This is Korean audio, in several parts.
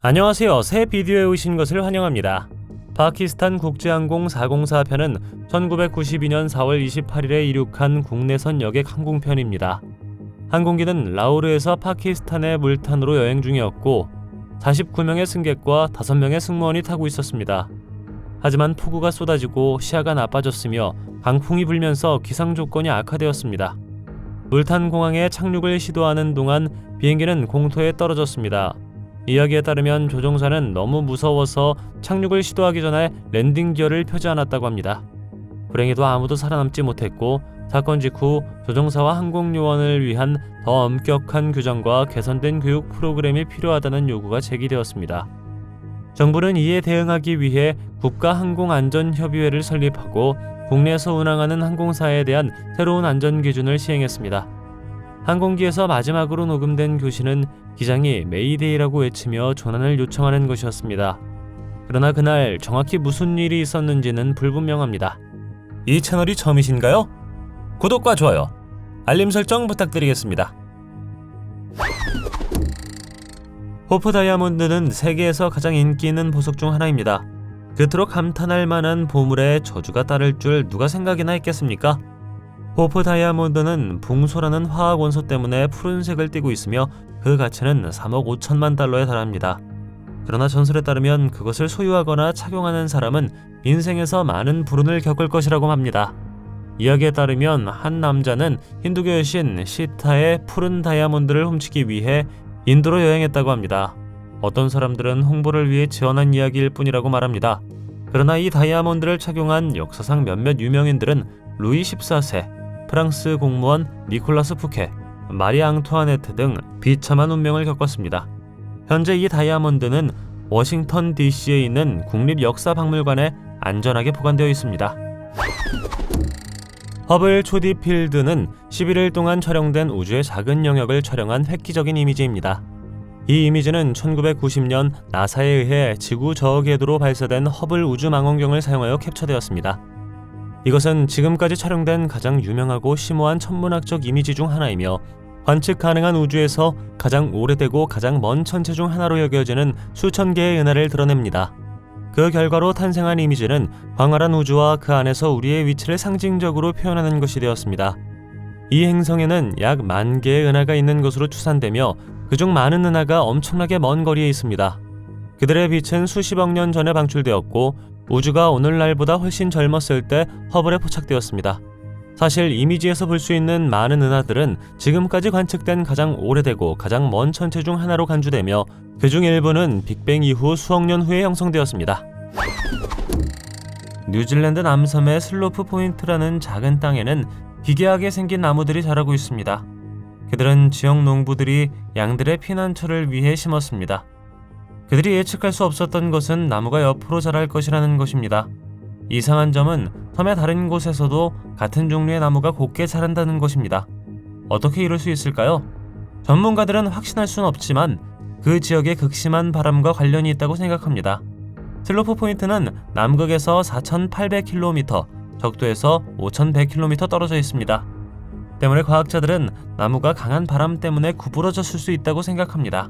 안녕하세요. 새 비디오에 오신 것을 환영합니다. 파키스탄 국제항공 404편은 1992년 4월 28일에 이륙한 국내선 여객 항공편입니다. 항공기는 라오르에서 파키스탄의 물탄으로 여행 중이었고 49명의 승객과 5명의 승무원이 타고 있었습니다. 하지만 폭우가 쏟아지고 시야가 나빠졌으며 강풍이 불면서 기상 조건이 악화되었습니다. 물탄 공항에 착륙을 시도하는 동안 비행기는 공터에 떨어졌습니다. 이야기에 따르면 조종사는 너무 무서워서 착륙을 시도하기 전에 랜딩 기어를 펴지 않았다고 합니다. 불행히도 아무도 살아남지 못했고 사건 직후 조종사와 항공요원을 위한 더 엄격한 규정과 개선된 교육 프로그램이 필요하다는 요구가 제기되었습니다. 정부는 이에 대응하기 위해 국가항공안전협의회를 설립하고 국내에서 운항하는 항공사에 대한 새로운 안전기준을 시행했습니다. 항공기에서 마지막으로 녹음된 교시는 기장이 메이데이라고 외치며 조난을 요청하는 것이었습니다. 그러나 그날 정확히 무슨 일이 있었는지는 불분명합니다. 이 채널이 처음이신가요? 구독과 좋아요, 알림 설정 부탁드리겠습니다. 호프 다이아몬드는 세계에서 가장 인기 있는 보석 중 하나입니다. 그토록 감탄할 만한 보물에 저주가 따를 줄 누가 생각이나 했겠습니까? 호프 다이아몬드는 붕소라는 화학 원소 때문에 푸른색을 띠고 있으며 그 가치는 3억 5천만 달러에 달합니다. 그러나 전설에 따르면 그것을 소유하거나 착용하는 사람은 인생에서 많은 불운을 겪을 것이라고 합니다. 이야기에 따르면 한 남자는 힌두교의 신 시타의 푸른 다이아몬드를 훔치기 위해 인도로 여행했다고 합니다. 어떤 사람들은 홍보를 위해 지어낸 이야기일 뿐이라고 말합니다. 그러나 이 다이아몬드를 착용한 역사상 몇몇 유명인들은 루이 14세, 프랑스 공무원 니콜라스 푸케, 마리 앙투아네트 등 비참한 운명을 겪었습니다. 현재 이 다이아몬드는 워싱턴 DC에 있는 국립역사박물관에 안전하게 보관되어 있습니다. 허블 초디필드는 11일 동안 촬영된 우주의 작은 영역을 촬영한 획기적인 이미지입니다. 이 이미지는 1990년 나사에 의해 지구 저궤도로 발사된 허블 우주망원경을 사용하여 캡처되었습니다. 이것은 지금까지 촬영된 가장 유명하고 심오한 천문학적 이미지 중 하나이며 관측 가능한 우주에서 가장 오래되고 가장 먼 천체 중 하나로 여겨지는 수천 개의 은하를 드러냅니다. 그 결과로 탄생한 이미지는 광활한 우주와 그 안에서 우리의 위치를 상징적으로 표현하는 것이 되었습니다. 이 행성에는 약 10,000개의 은하가 있는 것으로 추산되며 그중 많은 은하가 엄청나게 먼 거리에 있습니다. 그들의 빛은 수십억 년 전에 방출되었고 우주가 오늘날보다 훨씬 젊었을 때 허블에 포착되었습니다. 사실 이미지에서 볼 수 있는 많은 은하들은 지금까지 관측된 가장 오래되고 가장 먼 천체 중 하나로 간주되며 그중 일부는 빅뱅 이후 수억 년 후에 형성되었습니다. 뉴질랜드 남섬의 슬로프 포인트라는 작은 땅에는 기괴하게 생긴 나무들이 자라고 있습니다. 그들은 지역 농부들이 양들의 피난처를 위해 심었습니다. 그들이 예측할 수 없었던 것은 나무가 옆으로 자랄 것이라는 것입니다. 이상한 점은 섬의 다른 곳에서도 같은 종류의 나무가 곱게 자란다는 것입니다. 어떻게 이럴 수 있을까요? 전문가들은 확신할 수는 없지만 그 지역의 극심한 바람과 관련이 있다고 생각합니다. 슬로프 포인트는 남극에서 4,800km, 적도에서 5,100km 떨어져 있습니다. 때문에 과학자들은 나무가 강한 바람 때문에 구부러졌을 수 있다고 생각합니다.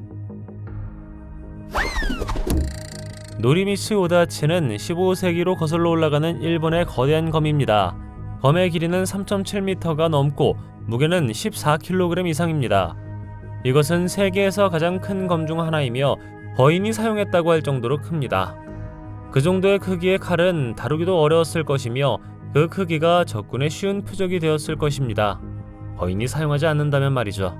노리미츠 오다치는 15세기로 거슬러 올라가는 일본의 거대한 검입니다. 검의 길이는 3.7m가 넘고 무게는 14kg 이상입니다. 이것은 세계에서 가장 큰 검 중 하나이며 거인이 사용했다고 할 정도로 큽니다. 그 정도의 크기의 칼은 다루기도 어려웠을 것이며 그 크기가 접근에 쉬운 표적이 되었을 것입니다. 거인이 사용하지 않는다면 말이죠.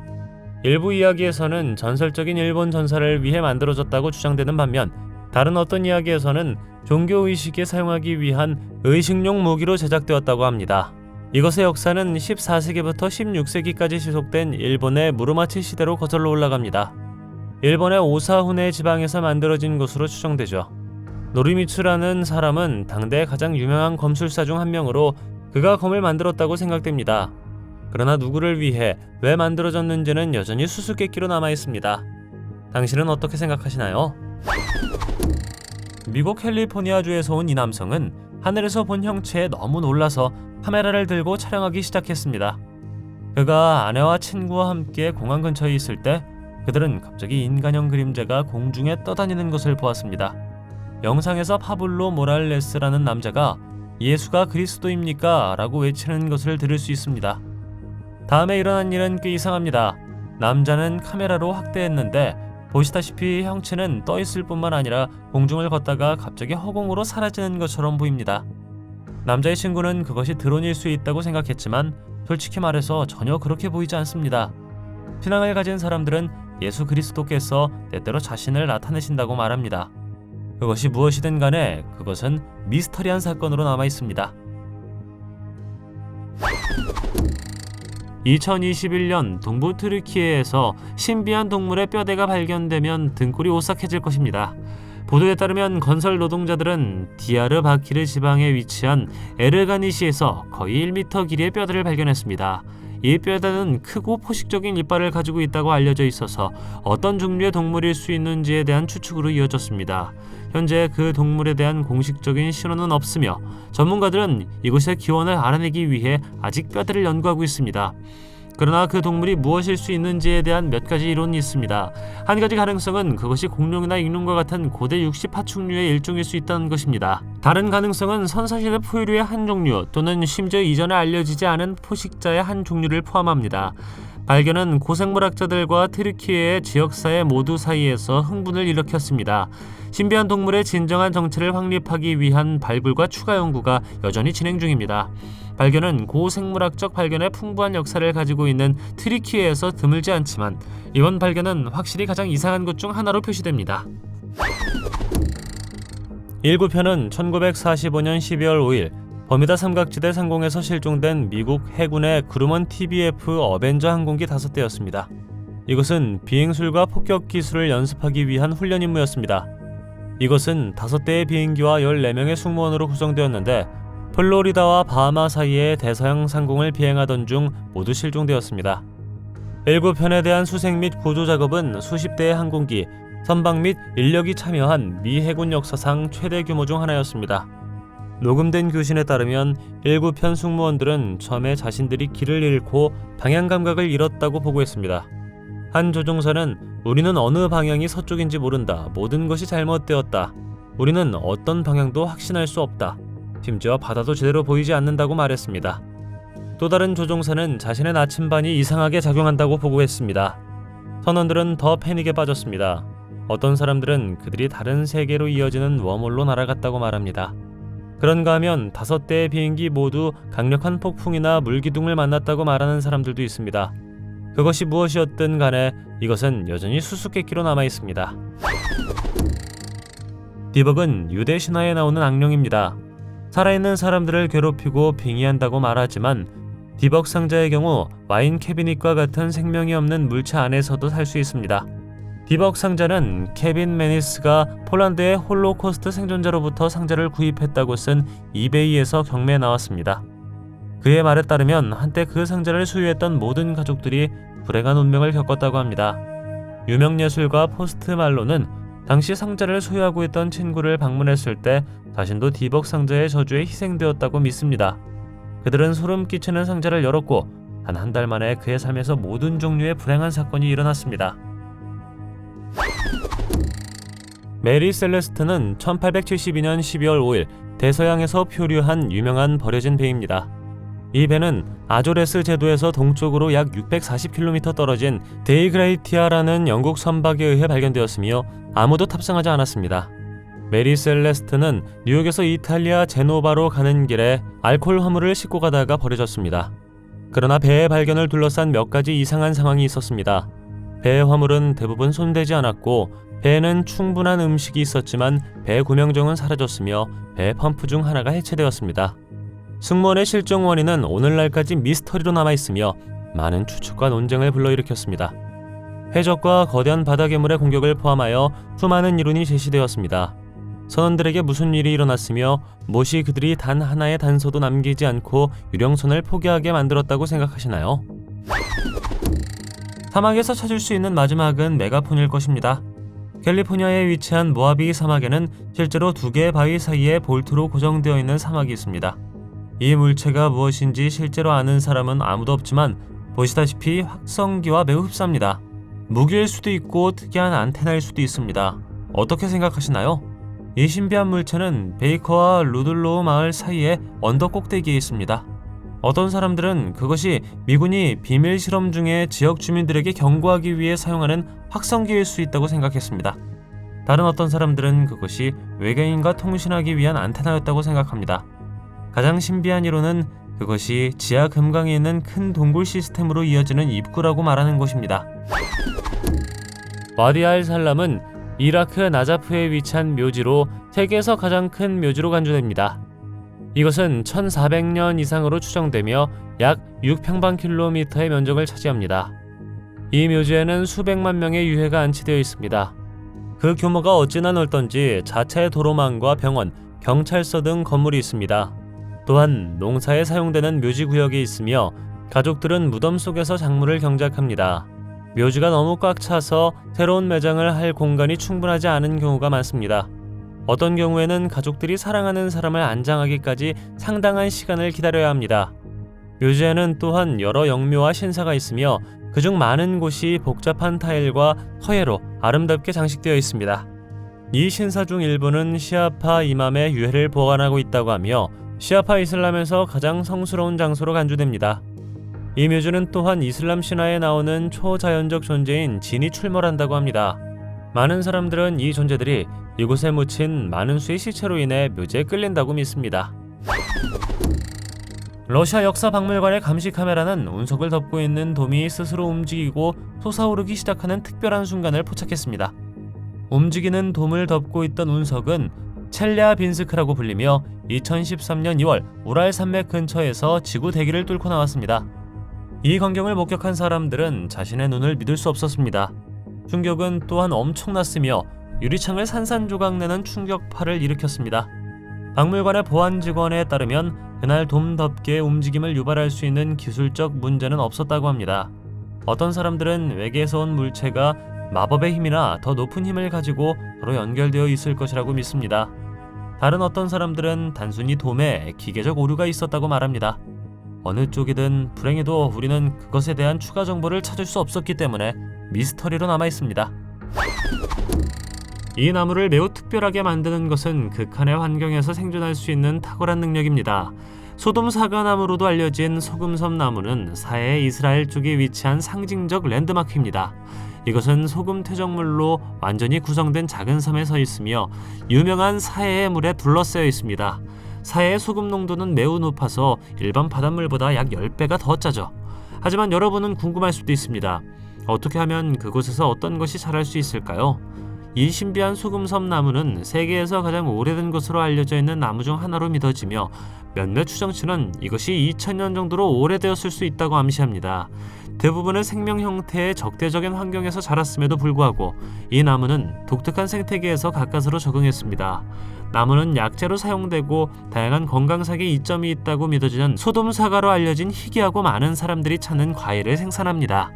일부 이야기에서는 전설적인 일본 전사를 위해 만들어졌다고 주장되는 반면 다른 어떤 이야기에서는 종교의식에 사용하기 위한 의식용 무기로 제작되었다고 합니다. 이것의 역사는 14세기부터 16세기까지 지속된 일본의 무로마치 시대로 거슬러 올라갑니다. 일본의 오사후네 지방에서 만들어진 것으로 추정되죠. 노리미츠라는 사람은 당대 가장 유명한 검술사 중 한 명으로 그가 검을 만들었다고 생각됩니다. 그러나 누구를 위해 왜 만들어졌는지는 여전히 수수께끼로 남아있습니다. 당신은 어떻게 생각하시나요? 미국 캘리포니아주에서 온 이 남성은 하늘에서 본 형체에 너무 놀라서 카메라를 들고 촬영하기 시작했습니다. 그가 아내와 친구와 함께 공항 근처에 있을 때 그들은 갑자기 인간형 그림자가 공중에 떠다니는 것을 보았습니다. 영상에서 파블로 모랄레스라는 남자가 예수가 그리스도입니까? 라고 외치는 것을 들을 수 있습니다. 다음에 일어난 일은 꽤 이상합니다. 남자는 카메라로 확대했는데 보시다시피 형체는 떠있을 뿐만 아니라 공중을 걷다가 갑자기 허공으로 사라지는 것처럼 보입니다. 남자의 친구는 그것이 드론일 수 있다고 생각했지만 솔직히 말해서 전혀 그렇게 보이지 않습니다. 신앙을 가진 사람들은 예수 그리스도께서 때때로 자신을 나타내신다고 말합니다. 그것이 무엇이든 간에 그것은 미스터리한 사건으로 남아 있습니다. 2021년 동부 트르키예에서 신비한 동물의 뼈대가 발견되면 등골이 오싹해질 것입니다. 보도에 따르면 건설 노동자들은 디야르바키르 지방에 위치한 에르가니시에서 거의 1m 길이의 뼈대를 발견했습니다. 이 뼈대는 크고 포식적인 이빨을 가지고 있다고 알려져 있어서 어떤 종류의 동물일 수 있는지에 대한 추측으로 이어졌습니다. 현재 그 동물에 대한 공식적인 신원은 없으며 전문가들은 이곳의 기원을 알아내기 위해 아직 뼈대를 연구하고 있습니다. 그러나 그 동물이 무엇일 수 있는지에 대한 몇 가지 이론이 있습니다. 한 가지 가능성은 그것이 공룡이나 익룡과 같은 고대 육식 파충류의 일종일 수 있다는 것입니다. 다른 가능성은 선사시대 포유류의 한 종류 또는 심지어 이전에 알려지지 않은 포식자의 한 종류를 포함합니다. 발견은 고생물학자들과 트르키예의 지역사회 모두 사이에서 흥분을 일으켰습니다. 신비한 동물의 진정한 정체를 확립하기 위한 발굴과 추가 연구가 여전히 진행 중입니다. 발견은 고생물학적 발견의 풍부한 역사를 가지고 있는 트리키예에서 드물지 않지만 이번 발견은 확실히 가장 이상한 것 중 하나로 표시됩니다. 19편은 1945년 12월 5일 버뮤다 삼각지대 상공에서 실종된 미국 해군의 그루먼 TBF 어벤저 항공기 5대였습니다. 이것은 비행술과 폭격 기술을 연습하기 위한 훈련 임무였습니다. 이것은 5대의 비행기와 14명의 승무원으로 구성되었는데 플로리다와 바하마 사이의 대서양 상공을 비행하던 중 모두 실종되었습니다. 19편에 대한 수색 및 구조 작업은 수십 대의 항공기, 선박 및 인력이 참여한 미 해군 역사상 최대 규모 중 하나였습니다. 녹음된 교신에 따르면 19편 승무원들은 처음에 자신들이 길을 잃고 방향 감각을 잃었다고 보고했습니다. 한 조종사는 우리는 어느 방향이 서쪽인지 모른다. 모든 것이 잘못되었다. 우리는 어떤 방향도 확신할 수 없다. 심지어 바다도 제대로 보이지 않는다고 말했습니다. 또 다른 조종사는 자신의 나침반이 이상하게 작용한다고 보고했습니다. 선원들은 더 패닉에 빠졌습니다. 어떤 사람들은 그들이 다른 세계로 이어지는 웜홀로 날아갔다고 말합니다. 그런가 하면 5대의 비행기 모두 강력한 폭풍이나 물기둥을 만났다고 말하는 사람들도 있습니다. 그것이 무엇이었든 간에 이것은 여전히 수수께끼로 남아 있습니다. 디벅은 유대 신화에 나오는 악령입니다. 살아있는 사람들을 괴롭히고 빙의한다고 말하지만 디벅 상자의 경우 와인 캐비닛과 같은 생명이 없는 물체 안에서도 살 수 있습니다. 디벅 상자는 케빈 매니스가 폴란드의 홀로코스트 생존자로부터 상자를 구입했다고 쓴 이베이에서 경매에 나왔습니다. 그의 말에 따르면 한때 그 상자를 소유했던 모든 가족들이 불행한 운명을 겪었다고 합니다. 유명 예술가 포스트 말론은 당시 상자를 소유하고 있던 친구를 방문했을 때 자신도 디벅 상자의 저주에 희생되었다고 믿습니다. 그들은 소름 끼치는 상자를 열었고 단 한 달 만에 그의 삶에서 모든 종류의 불행한 사건이 일어났습니다. 메리 셀레스트는 1872년 12월 5일 대서양에서 표류한 유명한 버려진 배입니다. 이 배는 아조레스 제도에서 동쪽으로 약 640km 떨어진 데이그레이티아라는 영국 선박에 의해 발견되었으며 아무도 탑승하지 않았습니다. 메리 셀레스트는 뉴욕에서 이탈리아 제노바로 가는 길에 알코올 화물을 싣고 가다가 버려졌습니다. 그러나 배의 발견을 둘러싼 몇 가지 이상한 상황이 있었습니다. 배의 화물은 대부분 손대지 않았고 배에는 충분한 음식이 있었지만 배 구명정은 사라졌으며 배 펌프 중 하나가 해체되었습니다. 승무원의 실종 원인은 오늘날까지 미스터리로 남아있으며 많은 추측과 논쟁을 불러일으켰습니다. 해적과 거대한 바다 괴물의 공격을 포함하여 수많은 이론이 제시되었습니다. 선원들에게 무슨 일이 일어났으며 무엇이 그들이 단 하나의 단서도 남기지 않고 유령선을 포기하게 만들었다고 생각하시나요? 사막에서 찾을 수 있는 마지막은 메가폰일 것입니다. 캘리포니아에 위치한 모하비 사막에는 실제로 2개의 바위 사이에 볼트로 고정되어 있는 사막이 있습니다. 이 물체가 무엇인지 실제로 아는 사람은 아무도 없지만 보시다시피 확성기와 매우 흡사합니다. 무기일 수도 있고 특이한 안테나일 수도 있습니다. 어떻게 생각하시나요? 이 신비한 물체는 베이커와 루들로우 마을 사이의 언덕 꼭대기에 있습니다. 어떤 사람들은 그것이 미군이 비밀 실험 중에 지역 주민들에게 경고하기 위해 사용하는 확성기일 수 있다고 생각했습니다. 다른 어떤 사람들은 그것이 외계인과 통신하기 위한 안테나였다고 생각합니다. 가장 신비한 이론은 그것이 지하 금강에 있는 큰 동굴 시스템으로 이어지는 입구라고 말하는 것입니다. 와디 알 살람은 이라크 나자프에 위치한 묘지로 세계에서 가장 큰 묘지로 간주됩니다. 이것은 1400년 이상으로 추정되며 약 6평방킬로미터의 면적을 차지합니다. 이 묘지에는 수백만 명의 유해가 안치되어 있습니다. 그 규모가 어찌나 넓던지 자체 도로망과 병원, 경찰서 등 건물이 있습니다. 또한 농사에 사용되는 묘지 구역이 있으며 가족들은 무덤 속에서 작물을 경작합니다. 묘지가 너무 꽉 차서 새로운 매장을 할 공간이 충분하지 않은 경우가 많습니다. 어떤 경우에는 가족들이 사랑하는 사람을 안장하기까지 상당한 시간을 기다려야 합니다. 묘지에는 또한 여러 영묘와 신사가 있으며 그중 많은 곳이 복잡한 타일과 서예로 아름답게 장식되어 있습니다. 이 신사 중 일부는 시아파 이맘의 유해를 보관하고 있다고 하며 시아파 이슬람에서 가장 성스러운 장소로 간주됩니다. 이 묘지는 또한 이슬람 신화에 나오는 초자연적 존재인 진이 출몰한다고 합니다. 많은 사람들은 이 존재들이 이곳에 묻힌 많은 수의 시체로 인해 묘지에 끌린다고 믿습니다. 러시아 역사박물관의 감시 카메라는 운석을 덮고 있는 돔이 스스로 움직이고 솟아오르기 시작하는 특별한 순간을 포착했습니다. 움직이는 돔을 덮고 있던 운석은 첼랴빈스크라고 불리며 2013년 2월 우랄 산맥 근처에서 지구 대기를 뚫고 나왔습니다. 이 광경을 목격한 사람들은 자신의 눈을 믿을 수 없었습니다. 충격은 또한 엄청났으며 유리창을 산산조각 내는 충격파를 일으켰습니다. 박물관의 보안 직원에 따르면 그날 돔 덮개의 움직임을 유발할 수 있는 기술적 문제는 없었다고 합니다. 어떤 사람들은 외계에서 온 물체가 마법의 힘이나 더 높은 힘을 가지고 서로 연결되어 있을 것이라고 믿습니다. 다른 어떤 사람들은 단순히 돔에 기계적 오류가 있었다고 말합니다. 어느 쪽이든 불행히도 우리는 그것에 대한 추가 정보를 찾을 수 없었기 때문에 미스터리로 남아 있습니다. 이 나무를 매우 특별하게 만드는 것은 극한의 환경에서 생존할 수 있는 탁월한 능력입니다. 소돔 사과나무로도 알려진 소금섬 나무는 사해의 이스라엘 쪽에 위치한 상징적 랜드마크입니다. 이것은 소금 퇴적물로 완전히 구성된 작은 섬에 서 있으며 유명한 사해의 물에 둘러싸여 있습니다. 사해의 소금 농도는 매우 높아서 일반 바닷물보다 약 10배가 더 짜죠. 하지만 여러분은 궁금할 수도 있습니다. 어떻게 하면 그곳에서 어떤 것이 자랄 수 있을까요? 이 신비한 소금섬 나무는 세계에서 가장 오래된 것으로 알려져 있는 나무 중 하나로 믿어지며 몇몇 추정치는 이것이 2000년 정도로 오래되었을 수 있다고 암시합니다. 대부분의 생명 형태의 적대적인 환경에서 자랐음에도 불구하고 이 나무는 독특한 생태계에서 가까스로 적응했습니다. 나무는 약재로 사용되고 다양한 건강상의 이점이 있다고 믿어지는 소돔 사과로 알려진 희귀하고 많은 사람들이 찾는 과일을 생산합니다.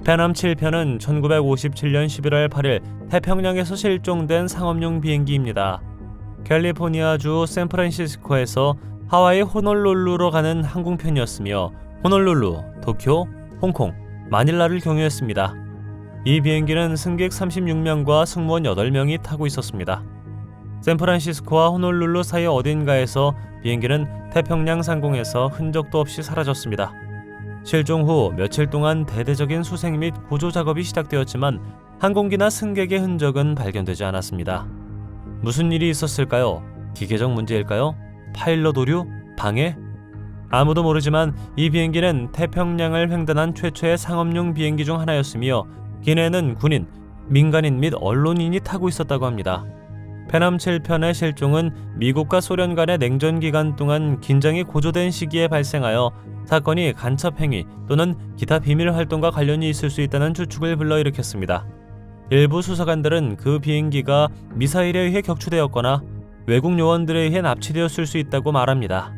페남 7편은 1957년 11월 8일 태평양에서 실종된 상업용 비행기입니다. 캘리포니아주 샌프란시스코에서 하와이 호놀룰루로 가는 항공편이었으며 호놀룰루, 도쿄, 홍콩, 마닐라를 경유했습니다. 이 비행기는 승객 36명과 승무원 8명이 타고 있었습니다. 샌프란시스코와 호놀룰루 사이 어딘가에서 비행기는 태평양 상공에서 흔적도 없이 사라졌습니다. 실종 후 며칠 동안 대대적인 수색 및 구조 작업이 시작되었지만 항공기나 승객의 흔적은 발견되지 않았습니다. 무슨 일이 있었을까요? 기계적 문제일까요? 파일럿 오류? 방해? 아무도 모르지만 이 비행기는 태평양을 횡단한 최초의 상업용 비행기 중 하나였으며 기내에는 군인, 민간인 및 언론인이 타고 있었다고 합니다. 페남 7편의 실종은 미국과 소련 간의 냉전 기간 동안 긴장이 고조된 시기에 발생하여 사건이 간첩행위 또는 기타 비밀 활동과 관련이 있을 수 있다는 추측을 불러일으켰습니다. 일부 수사관들은 그 비행기가 미사일에 의해 격추되었거나 외국 요원들에 의해 납치되었을 수 있다고 말합니다.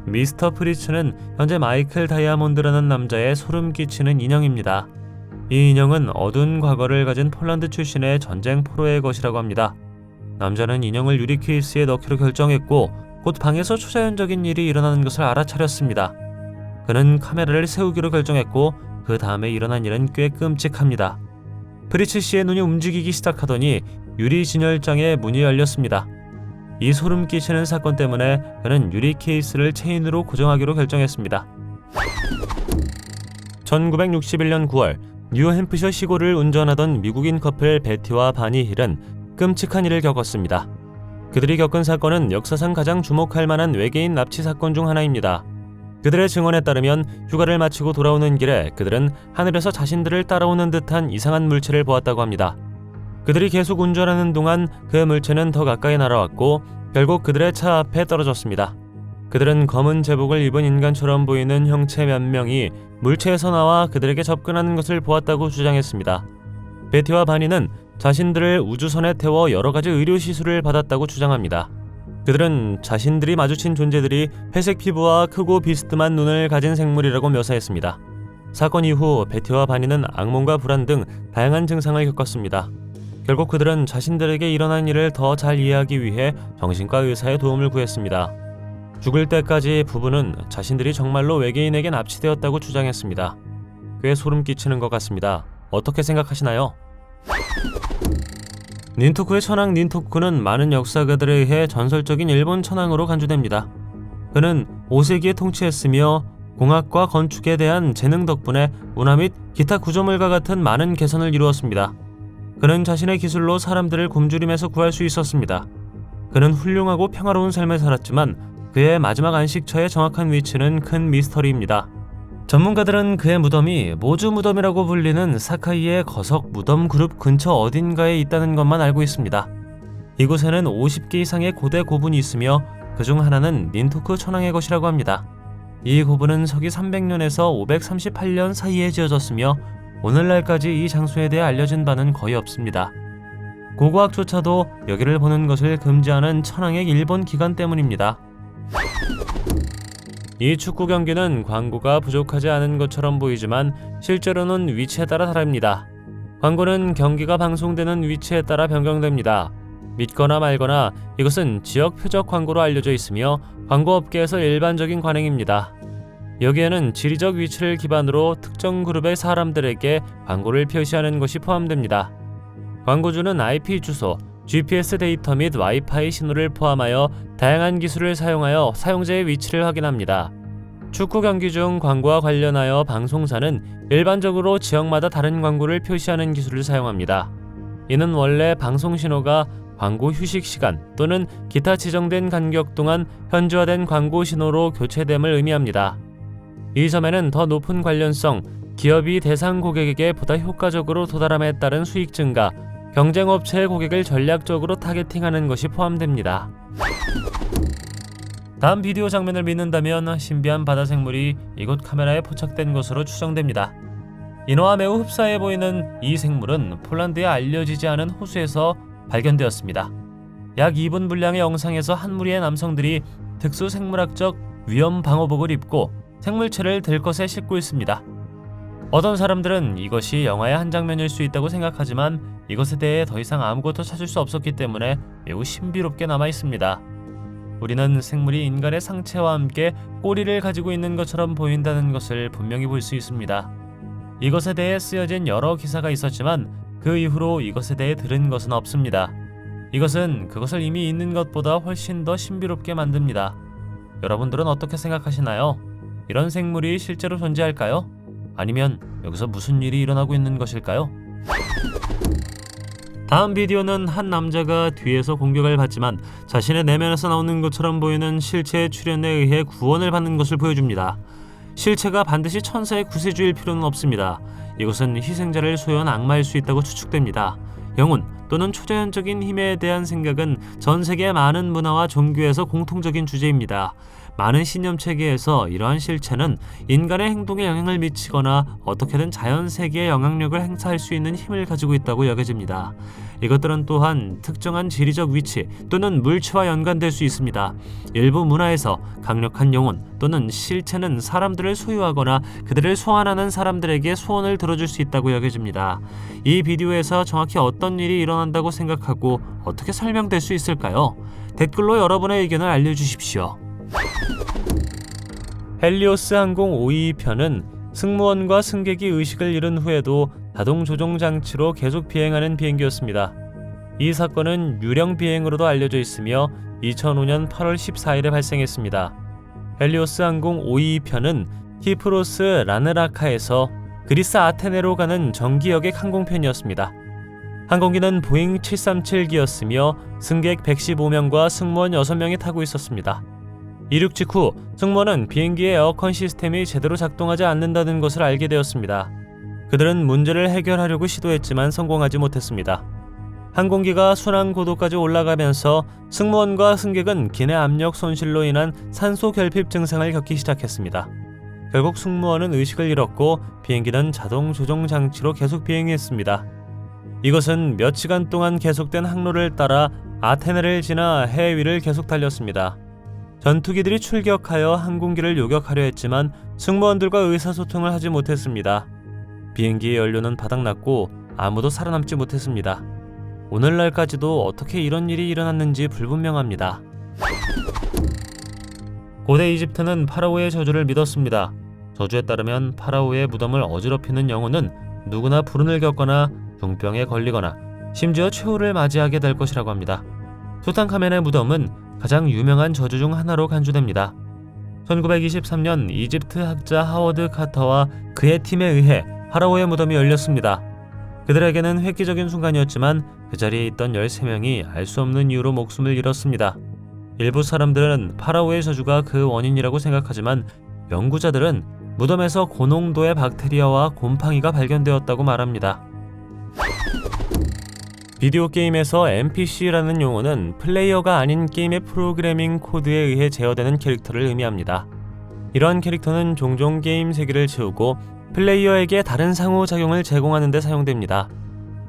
미스터 프리츠는 현재 마이클 다이아몬드라는 남자의 소름 끼치는 인형입니다. 이 인형은 어두운 과거를 가진 폴란드 출신의 전쟁 포로의 것이라고 합니다. 남자는 인형을 유리 케이스에 넣기로 결정했고 곧 방에서 초자연적인 일이 일어나는 것을 알아차렸습니다. 그는 카메라를 세우기로 결정했고 그 다음에 일어난 일은 꽤 끔찍합니다. 프리츠 씨의 눈이 움직이기 시작하더니 유리 진열장의 문이 열렸습니다. 이 소름 끼치는 사건 때문에 그는 유리 케이스를 체인으로 고정하기로 결정했습니다. 1961년 9월 뉴햄프셔 시골을 운전하던 미국인 커플 베티와 바니 힐은 끔찍한 일을 겪었습니다. 그들이 겪은 사건은 역사상 가장 주목할 만한 외계인 납치 사건 중 하나입니다. 그들의 증언에 따르면 휴가를 마치고 돌아오는 길에 그들은 하늘에서 자신들을 따라오는 듯한 이상한 물체를 보았다고 합니다. 그들이 계속 운전하는 동안 그 물체는 더 가까이 날아왔고 결국 그들의 차 앞에 떨어졌습니다. 그들은 검은 제복을 입은 인간처럼 보이는 형체 몇 명이 물체에서 나와 그들에게 접근하는 것을 보았다고 주장했습니다. 베티와 바니는 자신들을 우주선에 태워 여러 가지 의료 시술을 받았다고 주장합니다. 그들은 자신들이 마주친 존재들이 회색 피부와 크고 비스듬한 눈을 가진 생물이라고 묘사했습니다. 사건 이후 베티와 바니는 악몽과 불안 등 다양한 증상을 겪었습니다. 결국 그들은 자신들에게 일어난 일을 더 잘 이해하기 위해 정신과 의사의 도움을 구했습니다. 죽을 때까지 부부는 자신들이 정말로 외계인에게 납치되었다고 주장했습니다. 꽤 소름 끼치는 것 같습니다. 어떻게 생각하시나요? 닌토쿠의 천황 닌토쿠는 많은 역사가들에 의해 전설적인 일본 천황으로 간주됩니다. 그는 5세기에 통치했으며 공학과 건축에 대한 재능 덕분에 운하 및 기타 구조물과 같은 많은 개선을 이루었습니다. 그는 자신의 기술로 사람들을 굶주림에서 구할 수 있었습니다. 그는 훌륭하고 평화로운 삶을 살았지만 그의 마지막 안식처의 정확한 위치는 큰 미스터리입니다. 전문가들은 그의 무덤이 모주 무덤이라고 불리는 사카이의 거석 무덤 그룹 근처 어딘가에 있다는 것만 알고 있습니다. 이곳에는 50개 이상의 고대 고분이 있으며 그중 하나는 닌토쿠 천황의 것이라고 합니다. 이 고분은 서기 300년에서 538년 사이에 지어졌으며 오늘날까지 이 장소에 대해 알려진 바는 거의 없습니다. 고고학조차도 여기를 보는 것을 금지하는 천황의 일본 기관 때문입니다. 이 축구 경기는 광고가 부족하지 않은 것처럼 보이지만 실제로는 위치에 따라 다릅니다. 광고는 경기가 방송되는 위치에 따라 변경됩니다. 믿거나 말거나 이것은 지역 표적 광고로 알려져 있으며 광고업계에서 일반적인 관행입니다. 여기에는 지리적 위치를 기반으로 특정 그룹의 사람들에게 광고를 표시하는 것이 포함됩니다. 광고주는 IP 주소, GPS 데이터 및 와이파이 신호를 포함하여 다양한 기술을 사용하여 사용자의 위치를 확인합니다. 축구 경기 중 광고와 관련하여 방송사는 일반적으로 지역마다 다른 광고를 표시하는 기술을 사용합니다. 이는 원래 방송 신호가 광고 휴식 시간 또는 기타 지정된 간격 동안 현지화된 광고 신호로 교체됨을 의미합니다. 이 점에는 더 높은 관련성, 기업이 대상 고객에게 보다 효과적으로 도달함에 따른 수익 증가, 경쟁업체의 고객을 전략적으로 타겟팅하는 것이 포함됩니다. 다음 비디오 장면을 믿는다면 신비한 바다 생물이 이곳 카메라에 포착된 것으로 추정됩니다. 인어와 매우 흡사해 보이는 이 생물은 폴란드에 알려지지 않은 호수에서 발견되었습니다. 약 2분 분량의 영상에서 한 무리의 남성들이 특수 생물학적 위험 방호복을 입고 생물체를 들것에 싣고 있습니다. 어떤 사람들은 이것이 영화의 한 장면일 수 있다고 생각하지만 이것에 대해 더 이상 아무것도 찾을 수 없었기 때문에 매우 신비롭게 남아 있습니다. 우리는 생물이 인간의 상체와 함께 꼬리를 가지고 있는 것처럼 보인다는 것을 분명히 볼 수 있습니다. 이것에 대해 쓰여진 여러 기사가 있었지만 그 이후로 이것에 대해 들은 것은 없습니다. 이것은 그것을 이미 있는 것보다 훨씬 더 신비롭게 만듭니다. 여러분들은 어떻게 생각하시나요? 이런 생물이 실제로 존재할까요? 아니면 여기서 무슨 일이 일어나고 있는 것일까요? 다음 비디오는 한 남자가 뒤에서 공격을 받지만 자신의 내면에서 나오는 것처럼 보이는 실체의 출현에 의해 구원을 받는 것을 보여줍니다. 실체가 반드시 천사의 구세주일 필요는 없습니다. 이것은 희생자를 소유한 악마일 수 있다고 추측됩니다. 영혼 또는 초자연적인 힘에 대한 생각은 전 세계 많은 문화와 종교에서 공통적인 주제입니다. 많은 신념 체계에서 이러한 실체는 인간의 행동에 영향을 미치거나 어떻게든 자연 세계에 영향력을 행사할 수 있는 힘을 가지고 있다고 여겨집니다. 이것들은 또한 특정한 지리적 위치 또는 물체와 연관될 수 있습니다. 일부 문화에서 강력한 영혼 또는 실체는 사람들을 소유하거나 그들을 소환하는 사람들에게 소원을 들어줄 수 있다고 여겨집니다. 이 비디오에서 정확히 어떤 일이 일어난다고 생각하고 어떻게 설명될 수 있을까요? 댓글로 여러분의 의견을 알려주십시오. 헬리오스 항공 522편은 승무원과 승객이 의식을 잃은 후에도 자동 조종 장치로 계속 비행하는 비행기였습니다. 이 사건은 유령 비행으로도 알려져 있으며 2005년 8월 14일에 발생했습니다. 헬리오스 항공 522편은 키프로스 라느라카에서 그리스 아테네로 가는 정기여객 항공편이었습니다. 항공기는 보잉 737기였으며 승객 115명과 승무원 6명이 타고 있었습니다. 이륙 직후 승무원은 비행기의 에어컨 시스템이 제대로 작동하지 않는다는 것을 알게 되었습니다. 그들은 문제를 해결하려고 시도했지만 성공하지 못했습니다. 항공기가 순항 고도까지 올라가면서 승무원과 승객은 기내 압력 손실로 인한 산소 결핍 증상을 겪기 시작했습니다. 결국 승무원은 의식을 잃었고 비행기는 자동 조종 장치로 계속 비행했습니다. 이것은 몇 시간 동안 계속된 항로를 따라 아테네를 지나 해외 위를 계속 달렸습니다. 전투기들이 출격하여 항공기를 요격하려 했지만 승무원들과 의사소통을 하지 못했습니다. 비행기의 연료는 바닥났고 아무도 살아남지 못했습니다. 오늘날까지도 어떻게 이런 일이 일어났는지 불분명합니다. 고대 이집트는 파라오의 저주를 믿었습니다. 저주에 따르면 파라오의 무덤을 어지럽히는 영혼은 누구나 불운을 겪거나 중병에 걸리거나 심지어 최후를 맞이하게 될 것이라고 합니다. 투탕카멘의 무덤은 가장 유명한 저주 중 하나로 간주됩니다. 1923년 이집트 학자 하워드 카터와 그의 팀에 의해 파라오의 무덤이 열렸습니다. 그들에게는 획기적인 순간이었지만 그 자리에 있던 13명이 알 수 없는 이유로 목숨을 잃었습니다. 일부 사람들은 파라오의 저주가 그 원인이라고 생각하지만 연구자들은 무덤에서 고농도의 박테리아와 곰팡이가 발견되었다고 말합니다. 비디오 게임에서 NPC라는 용어는 플레이어가 아닌 게임의 프로그래밍 코드에 의해 제어되는 캐릭터를 의미합니다. 이러한 캐릭터는 종종 게임 세계를 채우고 플레이어에게 다른 상호작용을 제공하는 데 사용됩니다.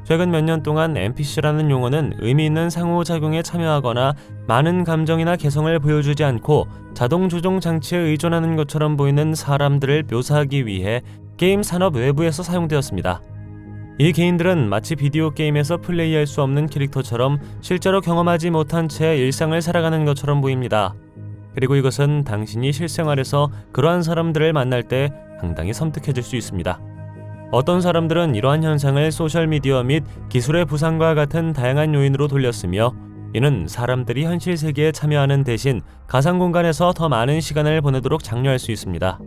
최근 몇 년 동안 NPC라는 용어는 의미 있는 상호작용에 참여하거나 많은 감정이나 개성을 보여주지 않고 자동 조종 장치에 의존하는 것처럼 보이는 사람들을 묘사하기 위해 게임 산업 외부에서 사용되었습니다. 이 개인들은 마치 비디오 게임에서 플레이할 수 없는 캐릭터처럼 실제로 경험하지 못한 채 일상을 살아가는 것처럼 보입니다. 그리고 이것은 당신이 실생활에서 그러한 사람들을 만날 때 상당히 섬뜩해질 수 있습니다. 어떤 사람들은 이러한 현상을 소셜미디어 및 기술의 부상과 같은 다양한 요인으로 돌렸으며 이는 사람들이 현실 세계에 참여하는 대신 가상 공간에서 더 많은 시간을 보내도록 장려할 수 있습니다.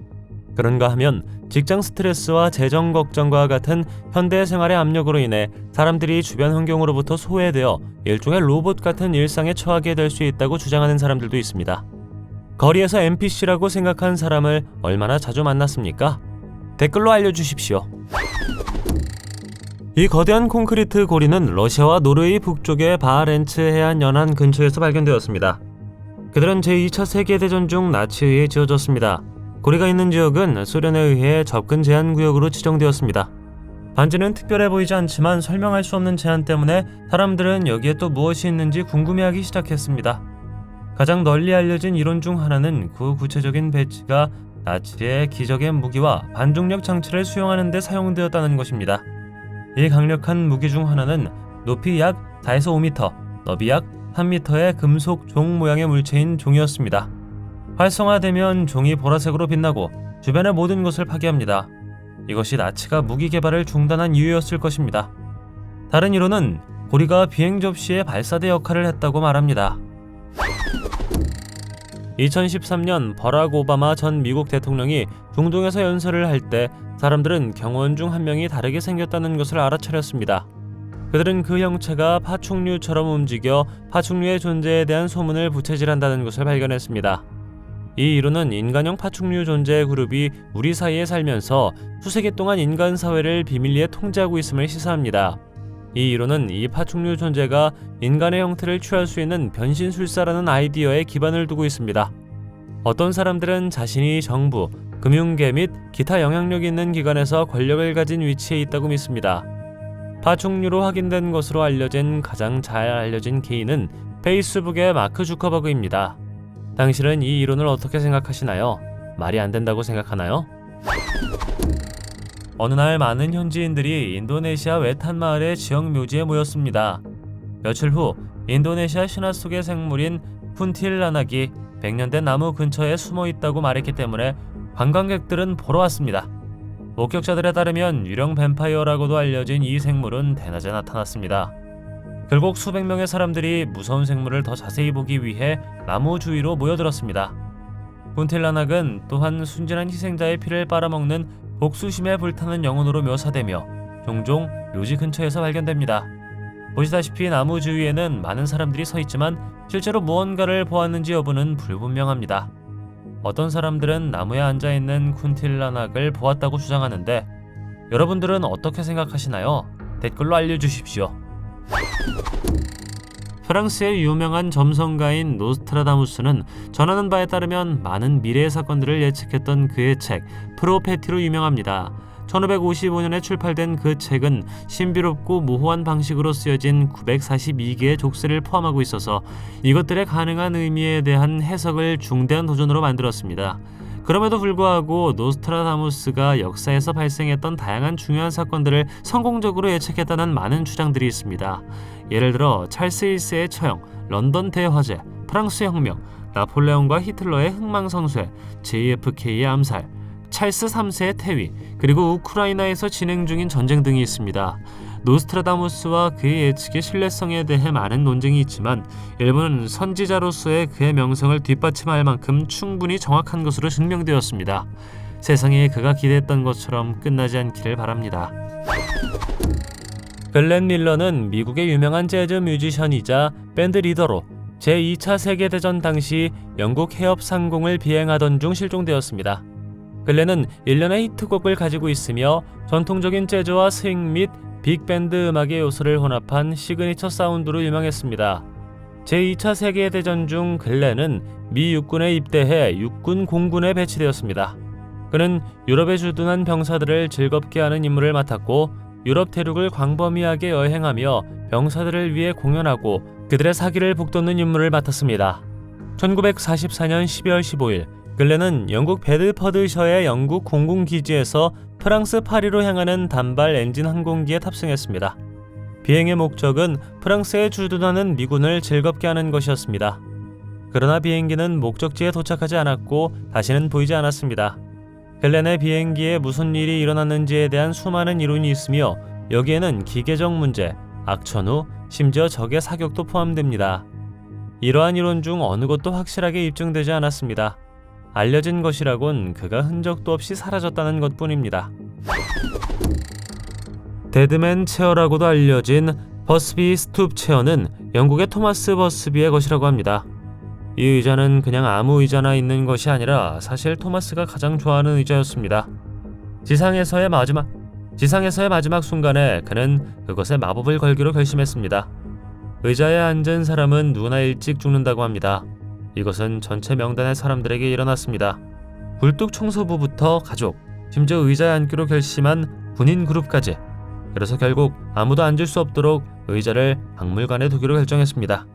그런가 하면 직장 스트레스와 재정 걱정과 같은 현대 생활의 압력으로 인해 사람들이 주변 환경으로부터 소외되어 일종의 로봇 같은 일상에 처하게 될 수 있다고 주장하는 사람들도 있습니다. 거리에서 NPC라고 생각한 사람을 얼마나 자주 만났습니까? 댓글로 알려주십시오. 이 거대한 콘크리트 고리는 러시아와 노르웨이 북쪽의 바하렌츠 해안 연안 근처에서 발견되었습니다. 그들은 제2차 세계대전 중 나치에 의해 지어졌습니다. 고리가 있는 지역은 소련에 의해 접근 제한 구역으로 지정되었습니다. 반지는 특별해 보이지 않지만 설명할 수 없는 제한 때문에 사람들은 여기에 또 무엇이 있는지 궁금해하기 시작했습니다. 가장 널리 알려진 이론 중 하나는 그 구체적인 배치가 나치의 기적의 무기와 반중력 장치를 수용하는 데 사용되었다는 것입니다. 이 강력한 무기 중 하나는 높이 약 4에서 5m, 너비 약 3m의 금속 종 모양의 물체인 종이었습니다. 활성화되면 종이 보라색으로 빛나고 주변의 모든 것을 파괴합니다. 이것이 나치가 무기 개발을 중단한 이유였을 것입니다. 다른 이론은 고리가 비행 접시의 발사대 역할을 했다고 말합니다. 2013년 버락 오바마 전 미국 대통령이 중동에서 연설을 할 때 사람들은 경호원 중 한 명이 다르게 생겼다는 것을 알아차렸습니다. 그들은 그 형체가 파충류처럼 움직여 파충류의 존재에 대한 소문을 부채질한다는 것을 발견했습니다. 이 이론은 인간형 파충류 존재 그룹이 우리 사이에 살면서 수세기 동안 인간 사회를 비밀리에 통제하고 있음을 시사합니다. 이 이론은 이 파충류 존재가 인간의 형태를 취할 수 있는 변신술사라는 아이디어에 기반을 두고 있습니다. 어떤 사람들은 자신이 정부, 금융계 및 기타 영향력 있는 기관에서 권력을 가진 위치에 있다고 믿습니다. 파충류로 확인된 것으로 알려진 가장 잘 알려진 개인은 페이스북의 마크 주커버그입니다. 당신은 이 이론을 어떻게 생각하시나요? 말이 안 된다고 생각하나요? 어느 날 많은 현지인들이 인도네시아 외탄 마을의 지역 묘지에 모였습니다. 며칠 후 인도네시아 신화 속의 생물인 쿤틸라낙이 100년 된 나무 근처에 숨어 있다고 말했기 때문에 관광객들은 보러 왔습니다. 목격자들에 따르면 유령 뱀파이어라고도 알려진 이 생물은 대낮에 나타났습니다. 결국 수백 명의 사람들이 무서운 생물을 더 자세히 보기 위해 나무 주위로 모여들었습니다. 군틸라낙은 또한 순진한 희생자의 피를 빨아먹는 복수심에 불타는 영혼으로 묘사되며 종종 묘지 근처에서 발견됩니다. 보시다시피 나무 주위에는 많은 사람들이 서 있지만 실제로 무언가를 보았는지 여부는 불분명합니다. 어떤 사람들은 나무에 앉아있는 쿤틸라낙을 보았다고 주장하는데 여러분들은 어떻게 생각하시나요? 댓글로 알려주십시오. 프랑스의 유명한 점성가인 노스트라다무스는 전하는 바에 따르면 많은 미래의 사건들을 예측했던 그의 책 프로페티로 유명합니다. 1555년에 출판된 그 책은 신비롭고 모호한 방식으로 쓰여진 942개의 족쇄를 포함하고 있어서 이것들의 가능한 의미에 대한 해석을 중대한 도전으로 만들었습니다. 그럼에도 불구하고 노스트라다무스가 역사에서 발생했던 다양한 중요한 사건들을 성공적으로 예측했다는 많은 주장들이 있습니다. 예를 들어 찰스 1세의 처형, 런던 대화재, 프랑스 혁명, 나폴레옹과 히틀러의 흥망성쇠, JFK의 암살, 찰스 3세의 퇴위, 그리고 우크라이나에서 진행 중인 전쟁 등이 있습니다. 노스트라다무스와 그의 예측의 신뢰성에 대해 많은 논쟁이 있지만 일부는 선지자로서의 그의 명성을 뒷받침할 만큼 충분히 정확한 것으로 증명되었습니다. 세상이 그가 기대했던 것처럼 끝나지 않기를 바랍니다. 글렌 밀러는 미국의 유명한 재즈 뮤지션이자 밴드 리더로 제2차 세계대전 당시 영국 해협 상공을 비행하던 중 실종되었습니다. 글렌은 일련의 히트곡을 가지고 있으며 전통적인 재즈와 스윙 및 빅밴드 음악의 요소를 혼합한 시그니처 사운드로 유명했습니다. 제2차 세계대전 중 글렌은 미 육군에 입대해 육군 공군에 배치되었습니다. 그는 유럽에 주둔한 병사들을 즐겁게 하는 임무를 맡았고 유럽 대륙을 광범위하게 여행하며 병사들을 위해 공연하고 그들의 사기를 북돋는 임무를 맡았습니다. 1944년 12월 15일 글렌은 영국 베드퍼드셔의 영국 공군기지에서 프랑스 파리로 향하는 단발 엔진 항공기에 탑승했습니다. 비행의 목적은 프랑스에 주둔하는 미군을 즐겁게 하는 것이었습니다. 그러나 비행기는 목적지에 도착하지 않았고 다시는 보이지 않았습니다. 글렌의 비행기에 무슨 일이 일어났는지에 대한 수많은 이론이 있으며 여기에는 기계적 문제, 악천후, 심지어 적의 사격도 포함됩니다. 이러한 이론 중 어느 것도 확실하게 입증되지 않았습니다. 알려진 것이라곤 그가 흔적도 없이 사라졌다는 것뿐입니다. 데드맨 체어라고도 알려진 버스비 스투프 체어는 영국의 토마스 버스비의 것이라고 합니다. 이 의자는 그냥 아무 의자나 있는 것이 아니라 사실 토마스가 가장 좋아하는 의자였습니다. 지상에서의 마지막 순간에 그는 그것에 마법을 걸기로 결심했습니다. 의자에 앉은 사람은 누구나 일찍 죽는다고 합니다. 이것은 전체 명단의 사람들에게 일어났습니다. 굴뚝 청소부부터 가족, 심지어 의자에 앉기로 결심한 군인 그룹까지. 그래서 결국 아무도 앉을 수 없도록 의자를 박물관에 두기로 결정했습니다.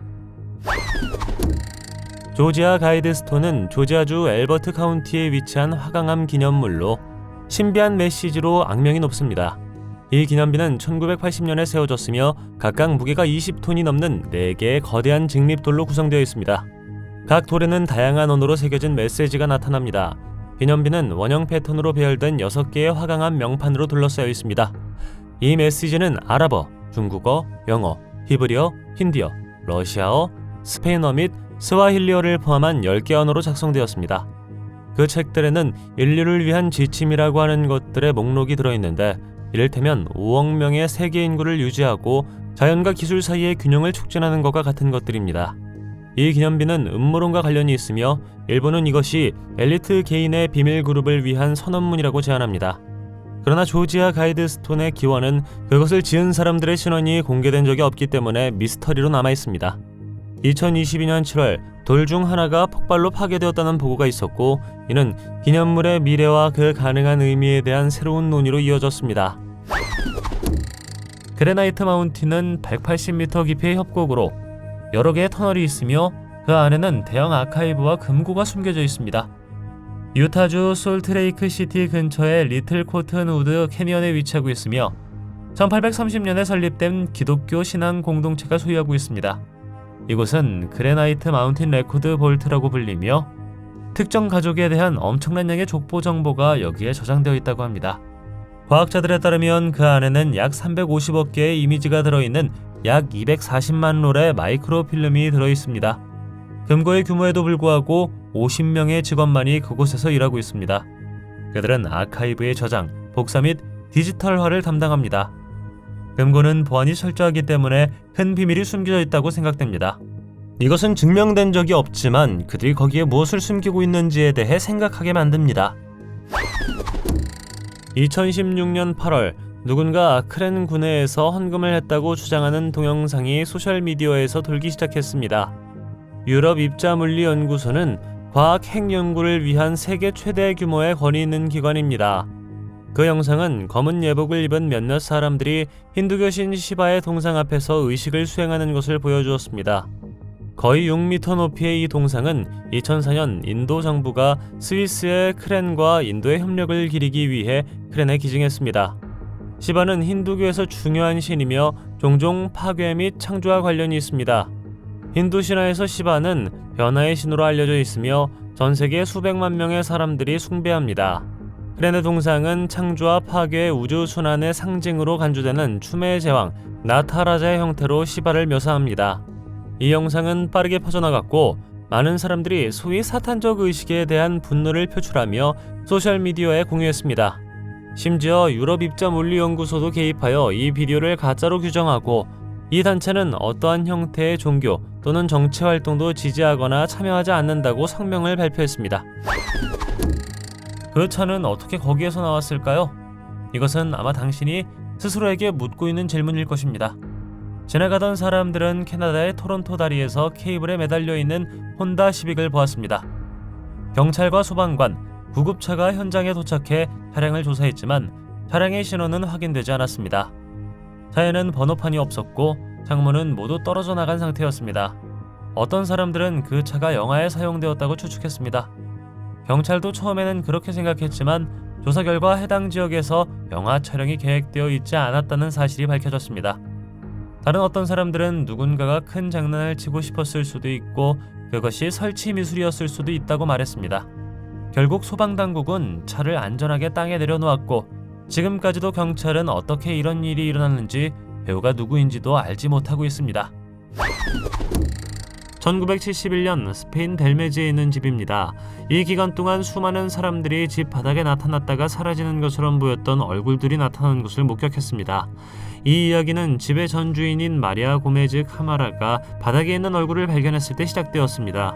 조지아 가이드스톤은 조지아주 엘버트 카운티에 위치한 화강암 기념물로 신비한 메시지로 악명이 높습니다. 이 기념비는 1980년에 세워졌으며 각각 무게가 20톤이 넘는 4개의 거대한 직립돌로 구성되어 있습니다. 각 돌에는 다양한 언어로 새겨진 메시지가 나타납니다. 기념비는 원형 패턴으로 배열된 6개의 화강암 명판으로 둘러싸여 있습니다. 이 메시지는 아랍어, 중국어, 영어, 히브리어, 힌디어, 러시아어, 스페인어 및 스와힐리어를 포함한 10개 언어로 작성되었습니다. 그 책들에는 인류를 위한 지침이라고 하는 것들의 목록이 들어있는데 이를테면 5억 명의 세계 인구를 유지하고 자연과 기술 사이의 균형을 촉진하는 것과 같은 것들입니다. 이 기념비는 음모론과 관련이 있으며 일부는 이것이 엘리트 개인의 비밀 그룹을 위한 선언문이라고 제안합니다. 그러나 조지아 가이드스톤의 기원은 그것을 지은 사람들의 신원이 공개된 적이 없기 때문에 미스터리로 남아있습니다. 2022년 7월 돌 중 하나가 폭발로 파괴되었다는 보고가 있었고 이는 기념물의 미래와 그 가능한 의미에 대한 새로운 논의로 이어졌습니다. 그레나이트 마운틴은 180m 깊이의 협곡으로 여러 개의 터널이 있으며 그 안에는 대형 아카이브와 금고가 숨겨져 있습니다. 유타주 솔트레이크 시티 근처의 리틀 코튼 우드 캐니언에 위치하고 있으며 1830년에 설립된 기독교 신앙 공동체가 소유하고 있습니다. 이곳은 그레나이트 마운틴 레코드 볼트라고 불리며 특정 가족에 대한 엄청난 양의 족보 정보가 여기에 저장되어 있다고 합니다. 과학자들에 따르면 그 안에는 약 350억 개의 이미지가 들어있는 약 240만 롤의 마이크로필름이 들어있습니다. 금고의 규모에도 불구하고 50명의 직원만이 그곳에서 일하고 있습니다. 그들은 아카이브의 저장, 복사 및 디지털화를 담당합니다. 금고는 보안이 철저하기 때문에 큰 비밀이 숨겨져 있다고 생각됩니다. 이것은 증명된 적이 없지만 그들이 거기에 무엇을 숨기고 있는지에 대해 생각하게 만듭니다. 2016년 8월 누군가 아크렌 군내에서 헌금을 했다고 주장하는 동영상이 소셜미디어에서 돌기 시작했습니다. 유럽 입자물리연구소는 과학 핵 연구를 위한 세계 최대 규모의 권위 있는 기관입니다. 그 영상은 검은 예복을 입은 몇몇 사람들이 힌두교 신 시바의 동상 앞에서 의식을 수행하는 것을 보여주었습니다. 거의 6m 높이의 이 동상은 2004년 인도 정부가 스위스의 크렌과 인도의 협력을 기리기 위해 크렌에 기증했습니다. 시바는 힌두교에서 중요한 신이며 종종 파괴 및 창조와 관련이 있습니다. 힌두 신화에서 시바는 변화의 신으로 알려져 있으며 전 세계 수백만 명의 사람들이 숭배합니다. 크렌의 동상은 창조와 파괴의 우주 순환의 상징으로 간주되는 춤의 제왕 나타라자의 형태로 시바를 묘사합니다. 이 영상은 빠르게 퍼져나갔고 많은 사람들이 소위 사탄적 의식에 대한 분노를 표출하며 소셜미디어에 공유했습니다. 심지어 유럽 입자물리연구소도 개입하여 이 비디오를 가짜로 규정하고 이 단체는 어떠한 형태의 종교 또는 정치 활동도 지지하거나 참여하지 않는다고 성명을 발표했습니다. 그 차는 어떻게 거기에서 나왔을까요? 이것은 아마 당신이 스스로에게 묻고 있는 질문일 것입니다. 지나가던 사람들은 캐나다의 토론토 다리에서 케이블에 매달려 있는 혼다 시빅을 보았습니다. 경찰과 소방관, 구급차가 현장에 도착해 차량을 조사했지만 차량의 신원은 확인되지 않았습니다. 차에는 번호판이 없었고 창문은 모두 떨어져 나간 상태였습니다. 어떤 사람들은 그 차가 영화에 사용되었다고 추측했습니다. 경찰도 처음에는 그렇게 생각했지만 조사 결과 해당 지역에서 영화 촬영이 계획되어 있지 않았다는 사실이 밝혀졌습니다. 다른 어떤 사람들은 누군가가 큰 장난을 치고 싶었을 수도 있고 그것이 설치 미술이었을 수도 있다고 말했습니다. 결국 소방당국은 차를 안전하게 땅에 내려놓았고 지금까지도 경찰은 어떻게 이런 일이 일어났는지 배우가 누구인지도 알지 못하고 있습니다. 1971년 스페인 벨메지에 있는 집입니다. 이 기간 동안 수많은 사람들이 집 바닥에 나타났다가 사라지는 것처럼 보였던 얼굴들이 나타나는 것을 목격했습니다. 이 이야기는 집의 전 주인인 마리아 고메즈 카마라가 바닥에 있는 얼굴을 발견했을 때 시작되었습니다.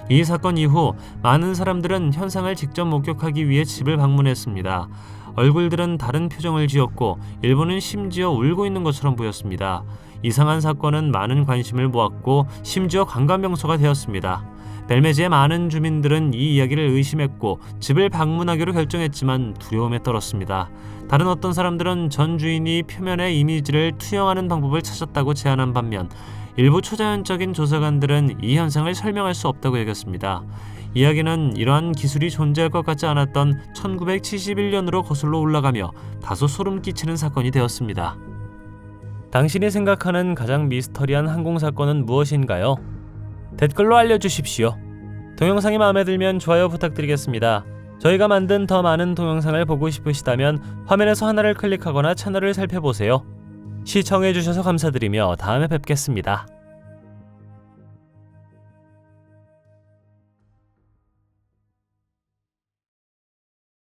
이 사건 이후 많은 사람들은 현상을 직접 목격하기 위해 집을 방문했습니다. 얼굴들은 다른 표정을 지었고 일부는 심지어 울고 있는 것처럼 보였습니다. 이상한 사건은 많은 관심을 모았고 심지어 관광명소가 되었습니다. 벨메지의 많은 주민들은 이 이야기를 의심했고 집을 방문하기로 결정했지만 두려움에 떨었습니다. 다른 어떤 사람들은 전 주인이 표면의 이미지를 투영하는 방법을 찾았다고 제안한 반면 일부 초자연적인 조사관들은 이 현상을 설명할 수 없다고 여겼습니다. 이야기는 이러한 기술이 존재할 것 같지 않았던 1971년으로 거슬러 올라가며 다소 소름 끼치는 사건이 되었습니다. 당신이 생각하는 가장 미스터리한 항공사건은 무엇인가요? 댓글로 알려주십시오. 동영상이 마음에 들면 좋아요 부탁드리겠습니다. 저희가 만든 더 많은 동영상을 보고 싶으시다면 화면에서 하나를 클릭하거나 채널을 살펴보세요. 시청해주셔서 감사드리며 다음에 뵙겠습니다.